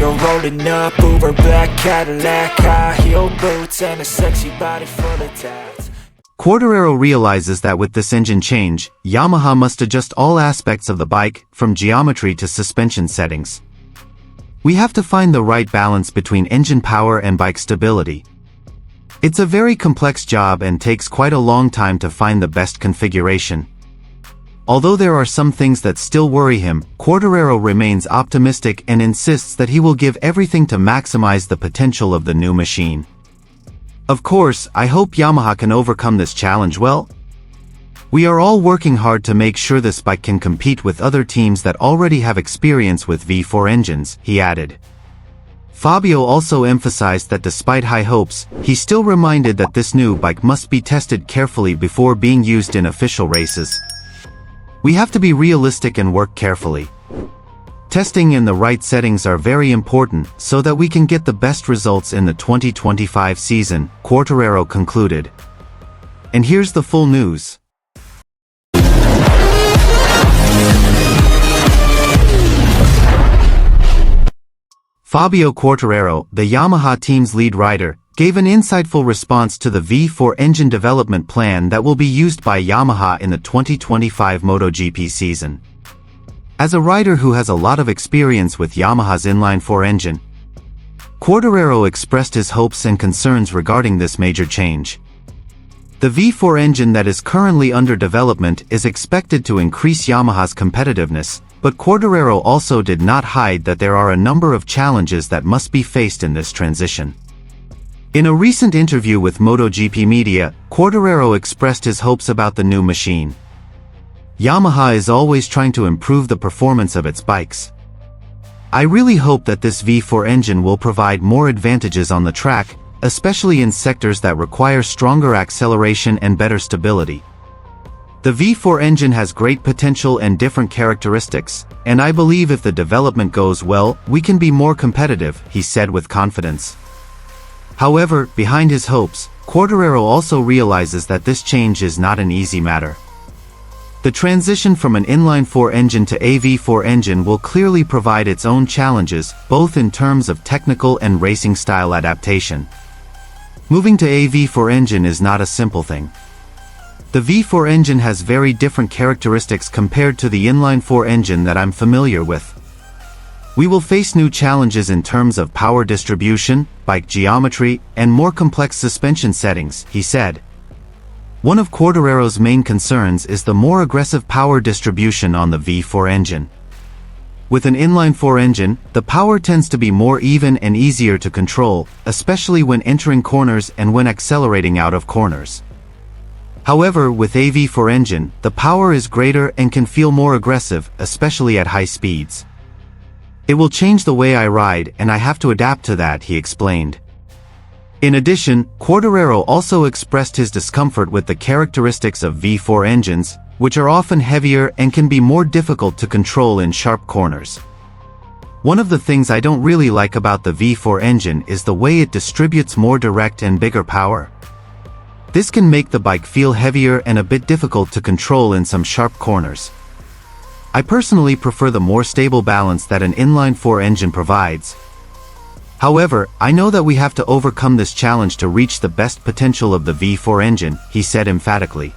You're rolling up, Uber black Cadillac, high heel boots, and a sexy body full of tats. Quartararo realizes that with this engine change, Yamaha must adjust all aspects of the bike, from geometry to suspension settings. We have to find the right balance between engine power and bike stability. It's a very complex job and takes quite a long time to find the best configuration. Although there are some things that still worry him, Quartararo remains optimistic and insists that he will give everything to maximize the potential of the new machine. Of course, I hope Yamaha can overcome this challenge well. We are all working hard to make sure this bike can compete with other teams that already have experience with V4 engines, he added. Fabio also emphasized that despite high hopes, he still reminded that this new bike must be tested carefully before being used in official races. We have to be realistic and work carefully. Testing in the right settings are very important so that we can get the best results in the 2025 season, Quartararo concluded. And here's the full news. Fabio Quartararo, the Yamaha team's lead rider, gave an insightful response to the V4 engine development plan that will be used by Yamaha in the 2025 MotoGP season. As a rider who has a lot of experience with Yamaha's inline-4 engine, Quartararo expressed his hopes and concerns regarding this major change. The V4 engine that is currently under development is expected to increase Yamaha's competitiveness, but Quartararo also did not hide that there are a number of challenges that must be faced in this transition. In a recent interview with MotoGP Media, Quartararo expressed his hopes about the new machine. Yamaha is always trying to improve the performance of its bikes. I really hope that this V4 engine will provide more advantages on the track, especially in sectors that require stronger acceleration and better stability. The V4 engine has great potential and different characteristics, and I believe if the development goes well, we can be more competitive, he said with confidence. However, behind his hopes, Quartararo also realizes that this change is not an easy matter. The transition from an inline-4 engine to a V4 engine will clearly provide its own challenges, both in terms of technical and racing style adaptation. Moving to a V4 engine is not a simple thing. The V4 engine has very different characteristics compared to the inline-4 engine that I'm familiar with. We will face new challenges in terms of power distribution, bike geometry, and more complex suspension settings, he said. One of Quartararo's main concerns is the more aggressive power distribution on the V4 engine. With an inline-4 engine, the power tends to be more even and easier to control, especially when entering corners and when accelerating out of corners. However, with a V4 engine, the power is greater and can feel more aggressive, especially at high speeds. It will change the way I ride, and I have to adapt to that, he explained. In addition, Quartararo also expressed his discomfort with the characteristics of V4 engines, which are often heavier and can be more difficult to control in sharp corners. One of the things I don't really like about the V4 engine is the way it distributes more direct and bigger power. This can make the bike feel heavier and a bit difficult to control in some sharp corners. I personally prefer the more stable balance that an inline-4 engine provides. However, I know that we have to overcome this challenge to reach the best potential of the V4 engine, he said emphatically.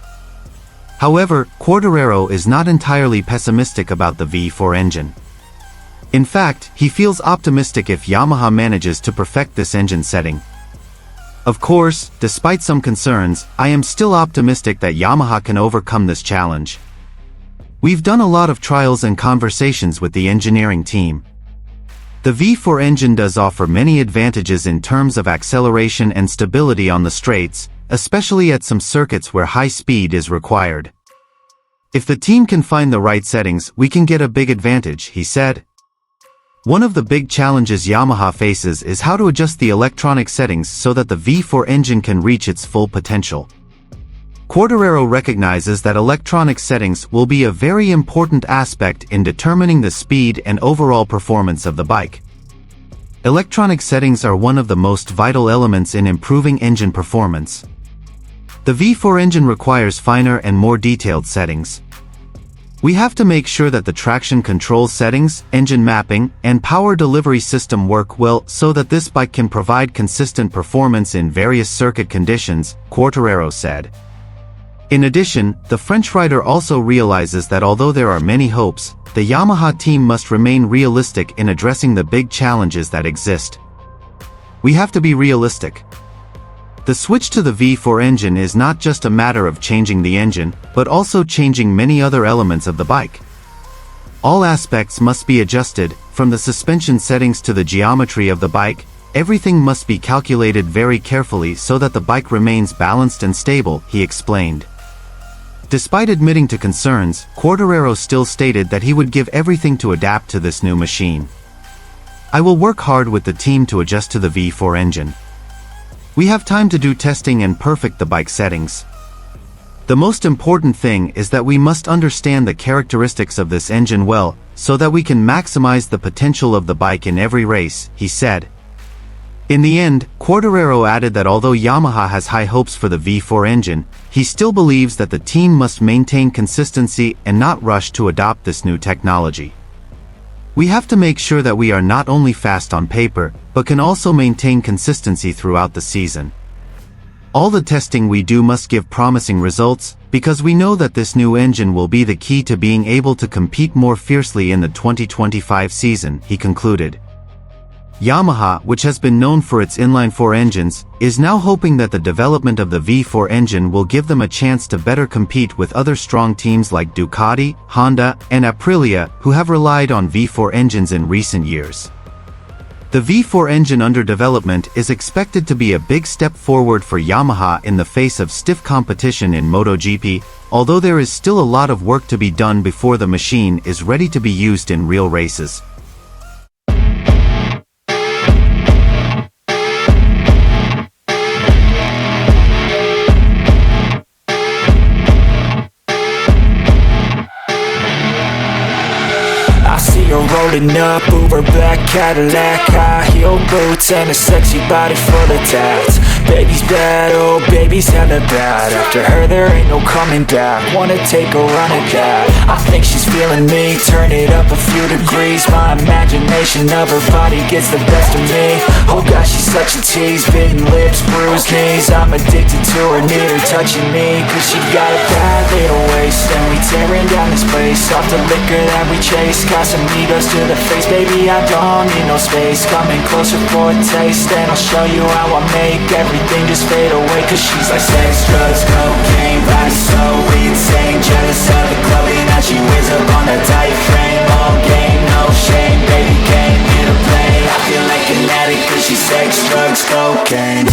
However, Quartararo is not entirely pessimistic about the V4 engine. In fact, he feels optimistic if Yamaha manages to perfect this engine setting. Of course, despite some concerns, I am still optimistic that Yamaha can overcome this challenge. We've done a lot of trials and conversations with the engineering team. The V4 engine does offer many advantages in terms of acceleration and stability on the straights, especially at some circuits where high speed is required. If the team can find the right settings, we can get a big advantage, he said. One of the big challenges Yamaha faces is how to adjust the electronic settings so that the V4 engine can reach its full potential. Quartararo recognizes that electronic settings will be a very important aspect in determining the speed and overall performance of the bike. Electronic settings are one of the most vital elements in improving engine performance. The V4 engine requires finer and more detailed settings. We have to make sure that the traction control settings, engine mapping, and power delivery system work well so that this bike can provide consistent performance in various circuit conditions, Quartararo said. In addition, the French rider also realizes that although there are many hopes, the Yamaha team must remain realistic in addressing the big challenges that exist. We have to be realistic. The switch to the V4 engine is not just a matter of changing the engine, but also changing many other elements of the bike. All aspects must be adjusted, from the suspension settings to the geometry of the bike. Everything must be calculated very carefully so that the bike remains balanced and stable, he explained. Despite admitting to concerns, Quartararo still stated that he would give everything to adapt to this new machine. I will work hard with the team to adjust to the V4 engine. We have time to do testing and perfect the bike settings. The most important thing is that we must understand the characteristics of this engine well, so that we can maximize the potential of the bike in every race, he said. In the end, Quartararo added that although Yamaha has high hopes for the V4 engine, he still believes that the team must maintain consistency and not rush to adopt this new technology. We have to make sure that we are not only fast on paper, but can also maintain consistency throughout the season. All the testing we do must give promising results, because we know that this new engine will be the key to being able to compete more fiercely in the 2025 season, he concluded. Yamaha, which has been known for its inline-4 engines, is now hoping that the development of the V4 engine will give them a chance to better compete with other strong teams like Ducati, Honda, and Aprilia, who have relied on V4 engines in recent years. The V4 engine under development is expected to be a big step forward for Yamaha in the face of stiff competition in MotoGP, although there is still a lot of work to be done before the machine is ready to be used in real races. Rolling up, Uber black Cadillac, high heel boots and a sexy body full of tats. Baby's bad, oh baby's hella bad. After her there ain't no coming back. Wanna take a run at that. I think she's feeling me, turn it up a few degrees. My imagination of her body gets the best of me. Oh gosh, she's such a tease, bitten lips, bruised knees. I'm addicted to her, need her touching me, cause she got a bad little waist. And we tearing down this place, off the liquor that we chase. Got some egos to the face, baby I don't need no space. Coming closer for a taste, and I'll show you how I make everything just fade away. Cause she's like sex, drugs, cocaine, body so insane. Jealous of the clothing that she wears up on a tight frame. All game, no shame, baby came here to play. I feel like an addict cause she's sex, drugs, cocaine.